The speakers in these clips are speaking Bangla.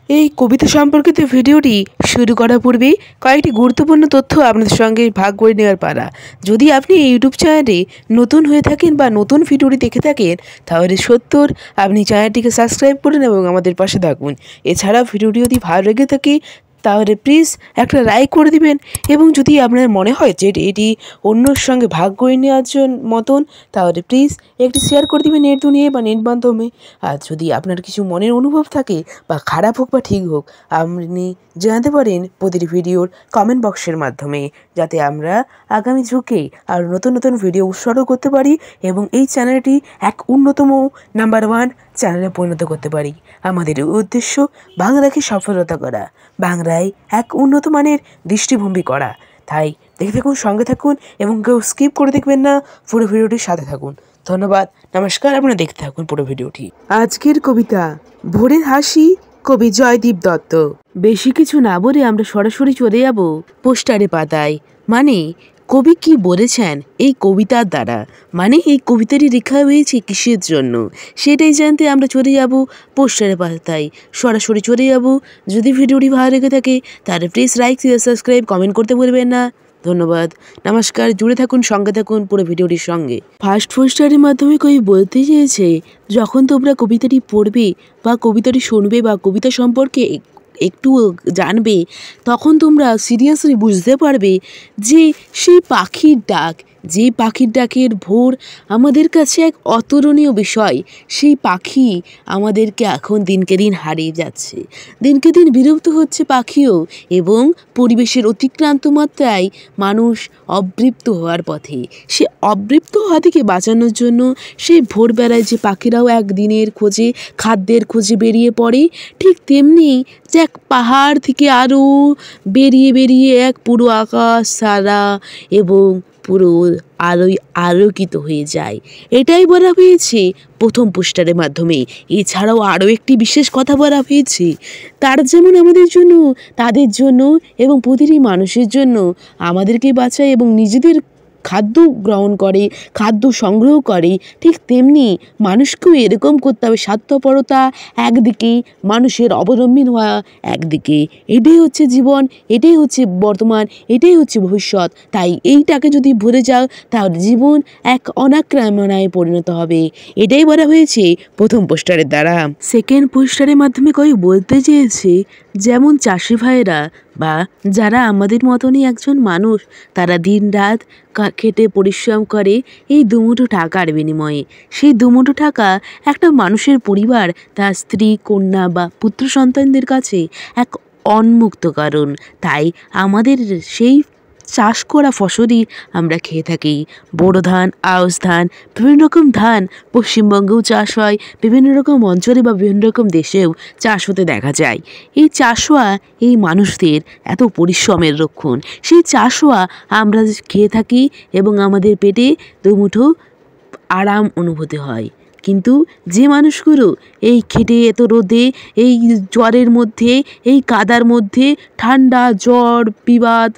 এই কবিতা সম্পর্কিত ভিডিওটি শুরু করার পূর্বে কয়েকটি গুরুত্বপূর্ণ তথ্য আপনাদের সঙ্গে ভাগ করে নেওয়ার পালা। যদি আপনি এই ইউটিউব চ্যানেলে নতুন হয়ে থাকেন বা নতুন ভিডিওটি দেখে থাকেন, তাহলে সত্তর আপনি চ্যানেলটিকে সাবস্ক্রাইব করুন এবং আমাদের পাশে থাকুন। এছাড়া ভিডিওটি যদি ভালো লেগে থাকে তাহলে প্লিজ একটা লাইক করে দিবেন, এবং যদি আপনার মনে হয় যে এটি অন্যর সঙ্গে ভাগ করে নেওয়ার মতন, তাহলে প্লিজ একটি শেয়ার করে দিবেন নেট দুনিয়ায় বা নেট মাধ্যমে। আর যদি আপনার কিছু মনের অনুভব থাকে, বা খারাপ হোক বা ঠিক হোক, আপনি জানাতে পারেন প্রতিটি ভিডিওর কমেন্ট বক্সের মাধ্যমে, যাতে আমরা আগামী যুগে আর নতুন নতুন ভিডিও উৎসর্গ করতে পারি এবং এই চ্যানেলটি এক অন্যতম নাম্বার 1 চ্যানেলে পরিণত করতে পারি। আমাদের উদ্দেশ্য বাংলাকে সফলতা করা, বাংলায় এক উন্নত মানের দৃষ্টিভঙ্গি করা। তাই দেখে থাকুন, সঙ্গে থাকুন এবং কেউ স্কিপ করে দেখবেন না, পুরো ভিডিওটির সাথে থাকুন। ধন্যবাদ, নমস্কার। আপনারা দেখতে থাকুন পুরো ভিডিওটি। আজকের কবিতা ভোরের হাসি, কবি জয়দীপ দত্ত। বেশি কিছু না বলে আমরা সরাসরি চলে যাব পোস্টারে পাতায়। মানে কবি কি বলেছেন এই কবিতার দ্বারা, মানে এই কবিতাটি লেখা হয়েছে কিসের জন্য, সেটাই জানতে আমরা চলে যাব পোস্টারে পাতায়। সরাসরি চলে যাব। যদি ভিডিওটি ভালো লেগে থাকে তাহলে please like, share, subscribe, comment করতে ভুলবেন না। ধন্যবাদ, নমস্কার। জুড়ে থাকুন, সঙ্গে থাকুন পুরো ভিডিওটির সঙ্গে। ফার্স্ট পোস্টারের মাধ্যমে কবি বলতে চেয়েছে, যখন তোমরা কবিতাটি পড়বে বা কবিতাটি শুনবে বা কবিতা সম্পর্কে একটু জানবে, তখন তোমরা সিরিয়াসলি বুঝতে পারবে যে সেই পাখির ডাক, যে পাখির ডাকের ভোর আমাদের কাছে এক অতুলনীয় বিষয়। সেই পাখি আমাদেরকে এখন দিনকে দিন হারিয়ে যাচ্ছে, দিনকে দিন বিলুপ্ত হচ্ছে পাখিও, এবং পরিবেশের অতিক্রান্ত মাত্রায় মানুষ অবৃপ্ত হওয়ার পথে। সে অবৃপ্ত হওয়া থেকে বাঁচানোর জন্য সেই ভোরবেলায় যে পাখিরাও একদিনের খোঁজে, খাদ্যের খোঁজে বেরিয়ে পড়ে, ঠিক তেমনি যে এক পাহাড় থেকে আরও বেরিয়ে বেরিয়ে এক পুরো আকাশ সারা এবং পুরো আলোয় আলোকিত হয়ে যায়, এটাই বলা হয়েছে প্রথম পোস্টারের মাধ্যমে। এছাড়াও আরও একটি বিশেষ কথা বলা হয়েছে, তার যেমন আমাদের জন্য, তাদের জন্য এবং প্রতিটি মানুষের জন্য আমাদেরকে বাঁচায় এবং নিজেদের খাদ্য গ্রহণ করে, খাদ্য সংগ্রহ করে, ঠিক তেমনি মানুষকেও এরকম করতে হবে। স্বার্থপরতা একদিকে, মানুষের অবলম্বন হওয়া একদিকে। এটাই হচ্ছে জীবন, এটাই হচ্ছে বর্তমান, এটাই হচ্ছে ভবিষ্যৎ। তাই এইটাকে যদি ভুলে যাও তাহলে জীবন এক অনাক্রমণায় পরিণত হবে। এটাই বলা হয়েছে প্রথম পোস্টারের দ্বারা। সেকেন্ড পোস্টারের মাধ্যমে কই বলতে চেয়েছে, যেমন চাষি ভাইয়েরা বা যারা আমাদের মতনই একজন মানুষ, তারা দিন রাত খেটে পরিশ্রম করে এই দুমুঠো টাকার বিনিময়ে। সেই দুমুঠো টাকা একটা মানুষের পরিবার, তার স্ত্রী, কন্যা বা পুত্র সন্তানদের কাছে এক উন্মুক্ত কারণ। তাই আমাদের সেই চাষ করা ফসলই আমরা খেয়ে থাকি। বোরো ধান, আউশ ধান, বিভিন্ন রকম ধান পশ্চিমবঙ্গেও চাষ হয়, বিভিন্ন রকম অঞ্চলে বা বিভিন্ন রকম দেশেও চাষ হতে দেখা যায়। এই চাষ হওয়া এই মানুষদের এত পরিশ্রমের লক্ষণ। সেই চাষ হওয়া আমরা খেয়ে থাকি এবং আমাদের পেটে দুমুঠো আরাম অনুভূতি হয়। কিন্তু যে মানুষগুলো এই খেটে এত রোদে, এই জ্বরের মধ্যে, এই কাদার মধ্যে, ঠান্ডা, জ্বর, বিবাদ,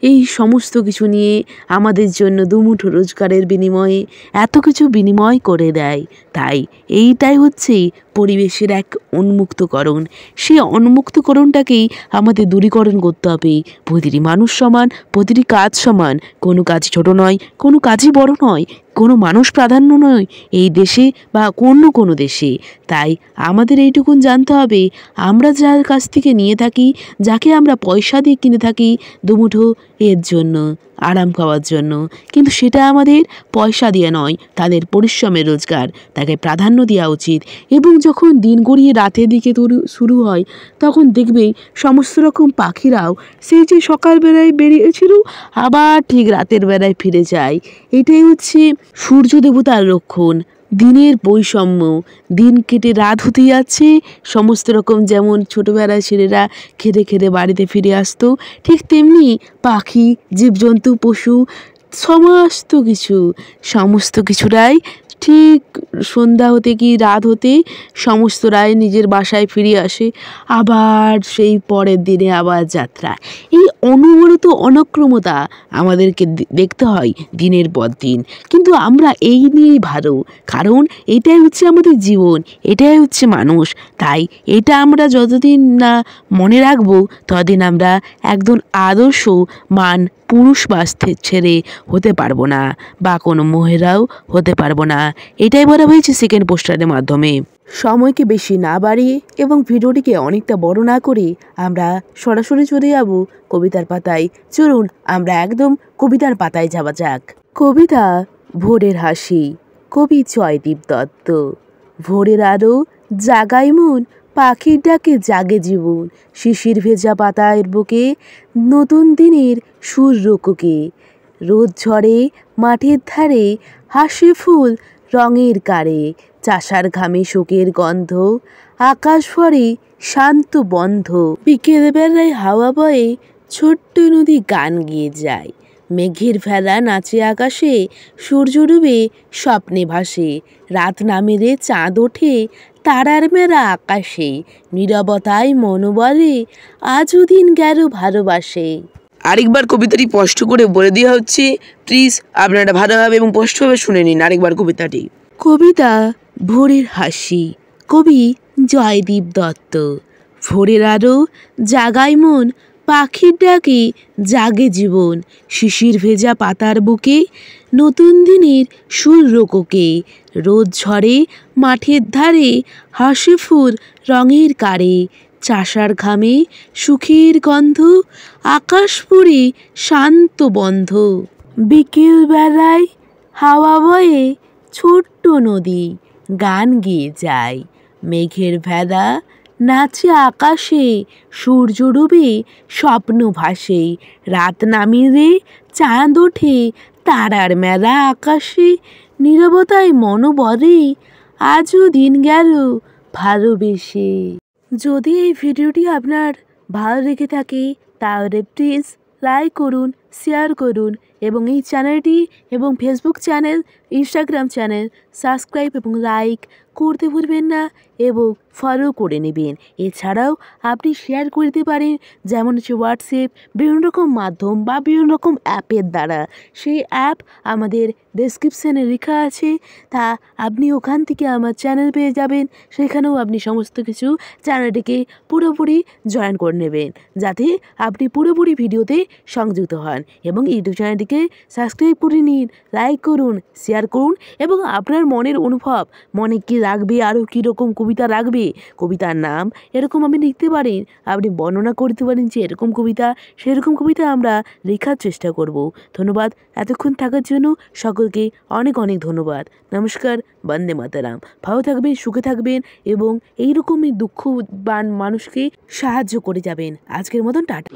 এই সমস্ত কিছু নিয়ে আমাদের জন্য দুমুঠো রোজগারের বিনিময়ে এত কিছু বিনিময় করে দেয়, তাই এইটাই হচ্ছে পরিবেশের এক উন্মুক্তকরণ। সেই উন্মুক্তকরণটাকেই আমাদের দূরীকরণ করতে হবে। প্রতিটি মানুষ সমান, প্রতিটি কাজ সমান, কোনো কাজই ছোট নয়, কোনো কাজই বড় নয়, কোনো মানুষ প্রাধান্য নয় এই দেশে বা কোনো দেশে। তাই আমাদের এইটুকুন জানতে হবে, আমরা যার কাছ থেকে নিয়ে থাকি, যাকে আমরা পয়সা দিয়ে কিনে থাকি দুমুঠো এর জন্য, আরাম খাওয়ার জন্য, কিন্তু সেটা আমাদের পয়সা দিয়ে নয়, তাদের পরিশ্রমের রোজগার, তাকে প্রাধান্য দেওয়া উচিত। এবং যখন দিন গড়িয়ে রাতের দিকে শুরু হয়, তখন দেখবে সমস্ত রকম পাখিরাও সেই যে সকালবেলায় বেরিয়েছিল আবার ঠিক রাতের বেলায় ফিরে যায়। এটাই হচ্ছে সূর্য দেবতার লক্ষণ, দিনের বৈষম্য। দিন কেটে রাত হতে যাচ্ছে, সমস্ত রকম যেমন ছোটোবেলায় ছেলেরা খেতে খেতে বাড়িতে ফিরে আসতো, ঠিক তেমনি পাখি, জীবজন্তু, পশু, সমস্ত কিছুরাই ঠিক সন্ধ্যা হতে কি রাত হতে সমস্ত রায় নিজের বাসায় ফিরে আসে, আবার সেই পরের দিনে আবার যাত্রা। এই অনবরত অনক্রমতা আমাদেরকে দেখতে হয় দিনের পর দিন, কিন্তু আমরা এই নিয়েই ভালো, কারণ এটাই হচ্ছে আমাদের জীবন, এটাই হচ্ছে মানুষ। তাই এটা আমরা যতদিন না মনে রাখবো ততদিন আমরা একজন আদর্শ মান পুরুষ বা ছেলে হতে পারবো না, বা কোনো মহিলাও হতে পারবো না। এটাই বলা হয়েছে সেকেন্ড পোস্টারের মাধ্যমে। সময়কে বেশি না বাড়িয়ে এবং ভিডিওটিকে অনেকটা বড় না করে আমরা সরাসরি চলে যাব কবিতার পাতায়। চলুন আমরা একদম কবিতার পাতায় যাওয়া যাক। কবিতা ভোরের হাসি, কবি জয়দীপ দত্ত। ভোরের আলো জাগায় মন, পাখির ডাকে জাগে জীবন, শিশির ভেজা পাতার বুকে নতুন দিনের সুর রোকুকে। রোদ ঝরে মাঠের ধারে, হাসে ফুল রঙের কারে, চাষার ঘামে শোকের গন্ধ, আকাশ ভরে শান্ত বন্ধ। বিকেল বেলায় হাওয়া বয়ে ছোট্ট নদী গান গেয়ে যায়, মেঘের ভেলা নাচে আকাশে, সূর্য ডুবে স্বপ্নে ভাসে, রাত নামেলে চাঁদ ওঠে তারার মেলা আকাশে, নীরবতায় মন বলে আজও দিন গেল ভালোবাসে। আরেকবার কবিতাটি স্পষ্ট করে বলে দেওয়া হচ্ছে, প্লিজ আপনারা ভালোভাবে এবং স্পষ্টভাবে শুনে নিন আরেকবার কবিতাটি। কবিতা ভোরের হাসি, কবি জয়দীপ দত্ত। ভোরের আলো জাগায় মন, পাখির ডাকে জাগে জীবন, শিশির ভেজা পাতার বুকে নতুন দিনের সুর রোককে। রোদ ঝরে মাঠের ধারে, হাসে ফুল রঙের কারে, চাষার ঘামে সুখের গন্ধ, আকাশ পুরে শান্ত বন্ধ। বিকেল বেলায় হাওয়া বয়ে ছোট্ট নদী গান গেয়ে যায়, মেঘের ভেলা নাচে আকাশে, সূর্য ডুবে স্বপ্ন ভাসে, রাত নামিলে চাঁদ ওঠে তারার মেলা আকাশে, নীরবতায় মন বলে আজও দিন গেল ভালোবেসে। যদি এই ভিডিওটি আপনার ভালো লেগে থাকে তাহলে প্লিজ লাইক করুন, শেয়ার করুন এবং এই চ্যানেলটি এবং Facebook channel, Instagram channel subscribe এবং লাইক করতে ভুলবেন না এবং ফলো করে নেবেন। এছাড়াও আপনি শেয়ার করে দিতে পারেন, যেমন হচ্ছে হোয়াটসঅ্যাপ, বিভিন্ন রকম মাধ্যম বা বিভিন্ন রকম অ্যাপের দ্বারা। সেই অ্যাপ আমাদের ডেসক্রিপশানে লেখা আছে, তা আপনি ওখান থেকে আমার চ্যানেল পেয়ে যাবেন। সেখানেও আপনি সমস্ত কিছু চ্যানেলটিকে পুরোপুরি জয়েন করে নেবেন, যাতে আপনি পুরোপুরি ভিডিওতে সংযুক্ত হন। এবং ইউটিউব চ্যানেলটিকে সাবস্ক্রাইব করে নিন, লাইক করুন, শেয়ার করুন এবং আপনার মনের অনুভব, মনে কী রাখবে, আরও কীরকম কবিতা রাখবে, কবিতার নাম এরকম আপনি লিখতে পারেন। আপনি বর্ণনা করতে পারেন যে এরকম কবিতা, সেরকম কবিতা আমরা লেখার চেষ্টা করব। ধন্যবাদ এতক্ষণ থাকার জন্য সকলকে, অনেক অনেক ধন্যবাদ। নমস্কার, বন্দে মাতরম। ভালো থাকবেন, সুখে থাকবেন এবং এইরকমই দুঃখবান মানুষকে সাহায্য করে যাবেন। আজকের মতন টাটা।